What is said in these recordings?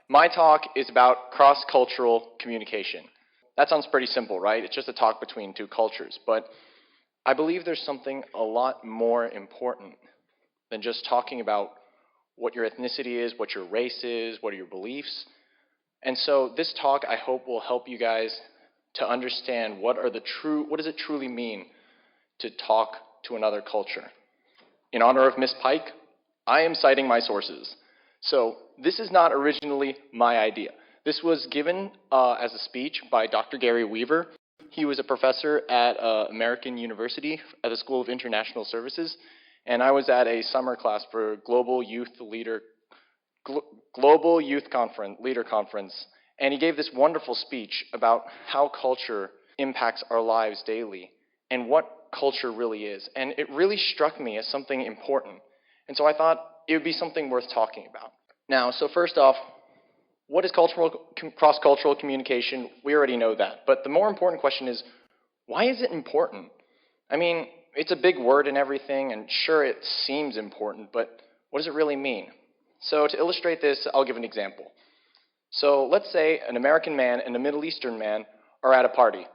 My talk is about cross-cultural communication. That sounds pretty simple, right? It's just a talk between two cultures. But I believe there's something a lot more important than just talking about what your ethnicity is, what your race is, what are your beliefs. And so this talk, I hope, will help you guys to understand what does it truly mean to talk to another culture. In honor of Miss Pike, I am citing my sources. So this is not originally my idea. This was given as a speech by Dr. Gary Weaver. He was a professor at American University at the School of International Services, and I was at a summer class for Global Youth Leader Conference, and he gave this wonderful speech about how culture impacts our lives daily and what culture really is. And it really struck me as something important. And so I thought it would be something worth talking about. Now, so first off, what is cross-cultural communication? We already know that. But the more important question is, why is it important? I mean, it's a big word and everything, and sure, it seems important, but what does it really mean? So to illustrate this, I'll give an example. So let's say an American man and a Middle Eastern man are at a party.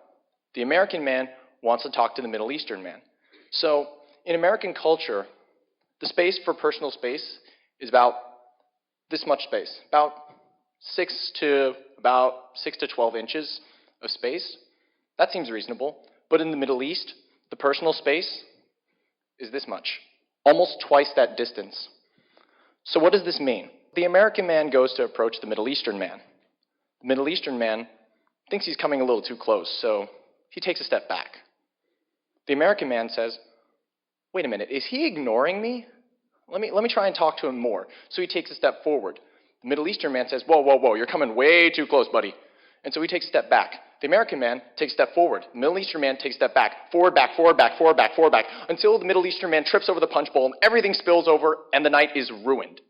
The American man wants to talk to the Middle Eastern man. So in American culture, the space for personal space is about this much space, about 6 to 12 inches of space. That seems reasonable. But in the Middle East, the personal space is this much, almost twice that distance. So what does this mean? The American man goes to approach the Middle Eastern man. The Middle Eastern man thinks he's coming a little too close, so he takes a step back. The American man says, wait a minute, is he ignoring me? Let me try and talk to him more. So he takes a step forward. The Middle Eastern man says, whoa, you're coming way too close, buddy. And so he takes a step back. The American man takes a step forward. The Middle Eastern man takes a step back. Forward, back, until the Middle Eastern man trips over the punch bowl and everything spills over and the night is ruined.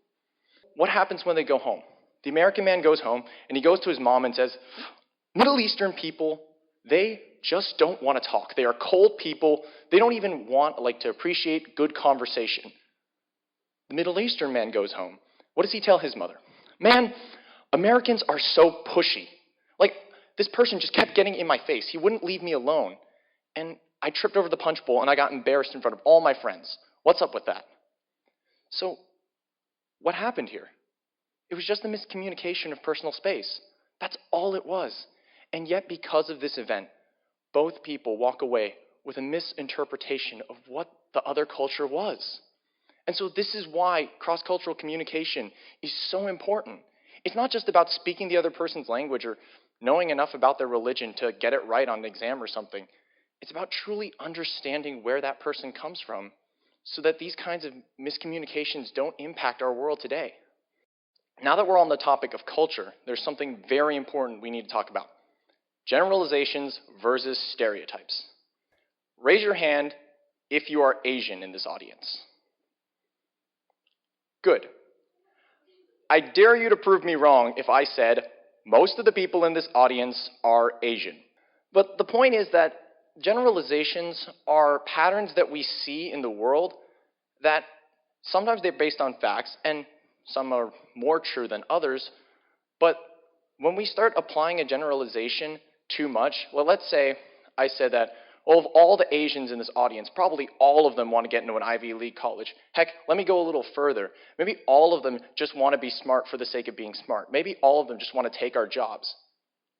What happens when they go home? The American man goes home and he goes to his mom and says, Middle Eastern people, they just don't want to talk. They are cold people. They don't even want to appreciate good conversation. The Middle Eastern man goes home. What does he tell his mother? Man, Americans are so pushy. This person just kept getting in my face. He wouldn't leave me alone. And I tripped over the punch bowl and I got embarrassed in front of all my friends. What's up with that? So, what happened here? It was just a miscommunication of personal space. That's all it was. And yet, because of this event, both people walk away with a misinterpretation of what the other culture was. And so this is why cross-cultural communication is so important. It's not just about speaking the other person's language or knowing enough about their religion to get it right on an exam or something. It's about truly understanding where that person comes from so that these kinds of miscommunications don't impact our world today. Now that we're on the topic of culture, there's something very important we need to talk about. Generalizations versus stereotypes. Raise your hand if you are Asian in this audience. Good. I dare you to prove me wrong if I said most of the people in this audience are Asian. But the point is that generalizations are patterns that we see in the world that sometimes they're based on facts and some are more true than others. But when we start applying a generalization too much, well, let's say I said that of all the Asians in this audience, probably all of them want to get into an Ivy League college. Heck, let me go a little further. Maybe all of them just want to be smart for the sake of being smart. Maybe all of them just want to take our jobs.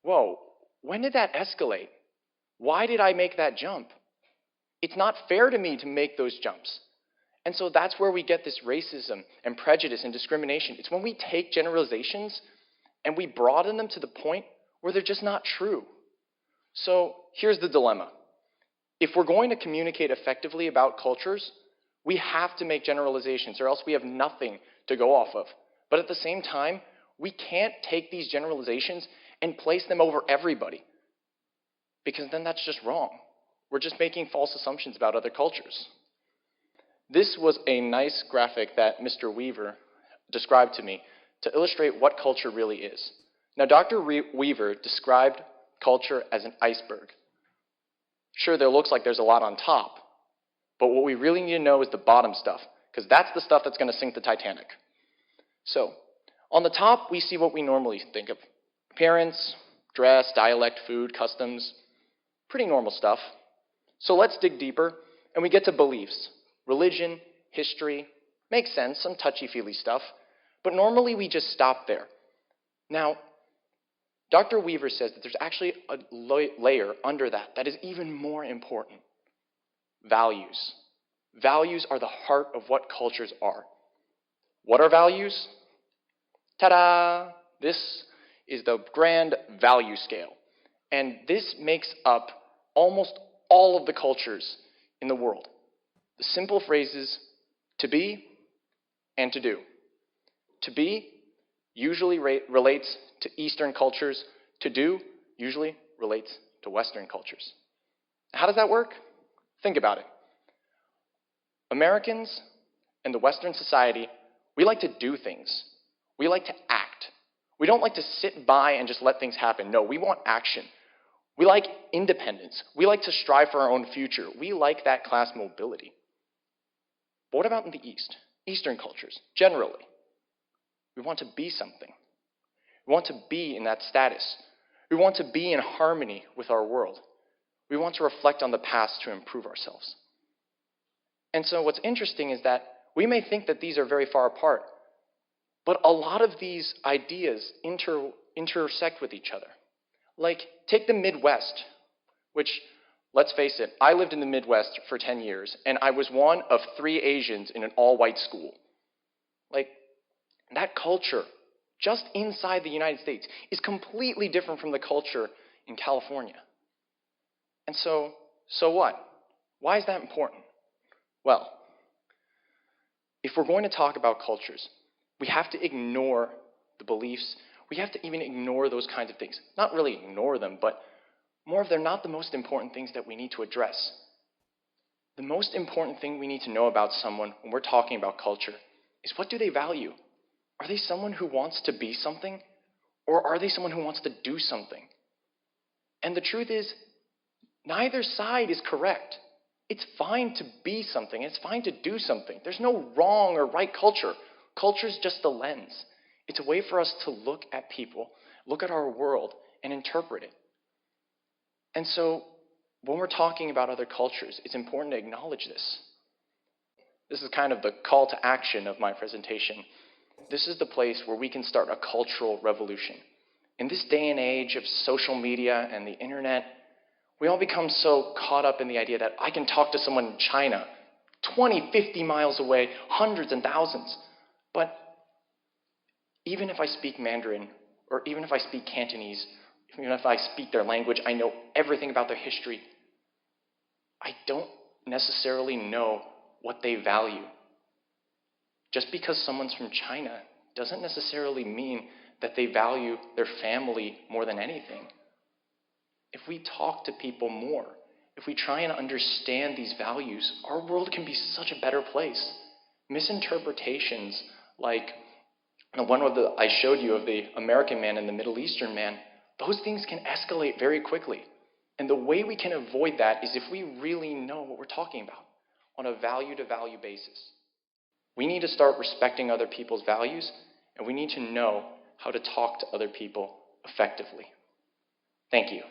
Whoa, when did that escalate? Why did I make that jump? It's not fair to me to make those jumps. And so that's where we get this racism and prejudice and discrimination. It's when we take generalizations and we broaden them to the point where they're just not true. So here's the dilemma. If we're going to communicate effectively about cultures, we have to make generalizations, or else we have nothing to go off of. But at the same time, we can't take these generalizations and place them over everybody, because then that's just wrong. We're just making false assumptions about other cultures. This was a nice graphic that Mr. Weaver described to me to illustrate what culture really is. Now, Dr. Weaver described culture as an iceberg. Sure, there looks like there's a lot on top, but what we really need to know is the bottom stuff, because that's the stuff that's going to sink the Titanic. So, On the top, we see what we normally think of. Appearance, dress, dialect, food, customs, pretty normal stuff. So let's dig deeper, and we get to beliefs. Religion, history, makes sense, some touchy-feely stuff, but normally we just stop there. Now, Dr. Weaver says that there's actually a layer under that that is even more important. Values. Values are the heart of what cultures are. What are values? Ta-da! This is the grand value scale. And this makes up almost all of the cultures in the world. The simple phrases, to be and to do. To be usually relates to Eastern cultures. To do usually relates to Western cultures. How does that work? Think about it. Americans and the Western society, we like to do things. We like to act. We don't like to sit by and just let things happen. No, we want action. We like independence. We like to strive for our own future. We like that class mobility. But what about in the East? Eastern cultures, generally. We want to be something. We want to be in that status. We want to be in harmony with our world. We want to reflect on the past to improve ourselves. And so what's interesting is that we may think that these are very far apart, but a lot of these ideas intersect with each other. Like, take the Midwest, which, let's face it, I lived in the Midwest for 10 years, and I was one of 3 Asians in an all-white school. Like, that culture, just inside the United States, is completely different from the culture in California. And so what? Why is that important? Well, if we're going to talk about cultures, we have to ignore the beliefs. We have to even ignore those kinds of things. Not really ignore them, but more of they're not the most important things that we need to address. The most important thing we need to know about someone when we're talking about culture is, what do they value? Are they someone who wants to be something, or are they someone who wants to do something? And the truth is, neither side is correct. It's fine to be something. It's fine to do something. There's no wrong or right culture. Culture is just a lens. It's a way for us to look at people, look at our world, and interpret it. And so when we're talking about other cultures, it's important to acknowledge this. This is kind of the call to action of my presentation. This is the place where we can start a cultural revolution. In this day and age of social media and the internet, we all become so caught up in the idea that I can talk to someone in China, 20, 50 miles away, hundreds and thousands. But even if I speak Mandarin, or even if I speak Cantonese, even if I speak their language, I know everything about their history, I don't necessarily know what they value. Just because someone's from China doesn't necessarily mean that they value their family more than anything. If we talk to people more, if we try and understand these values, our world can be such a better place. Misinterpretations like the one I showed you of the American man and the Middle Eastern man, those things can escalate very quickly. And the way we can avoid that is if we really know what we're talking about on a value-to-value basis. We need to start respecting other people's values, and we need to know how to talk to other people effectively. Thank you.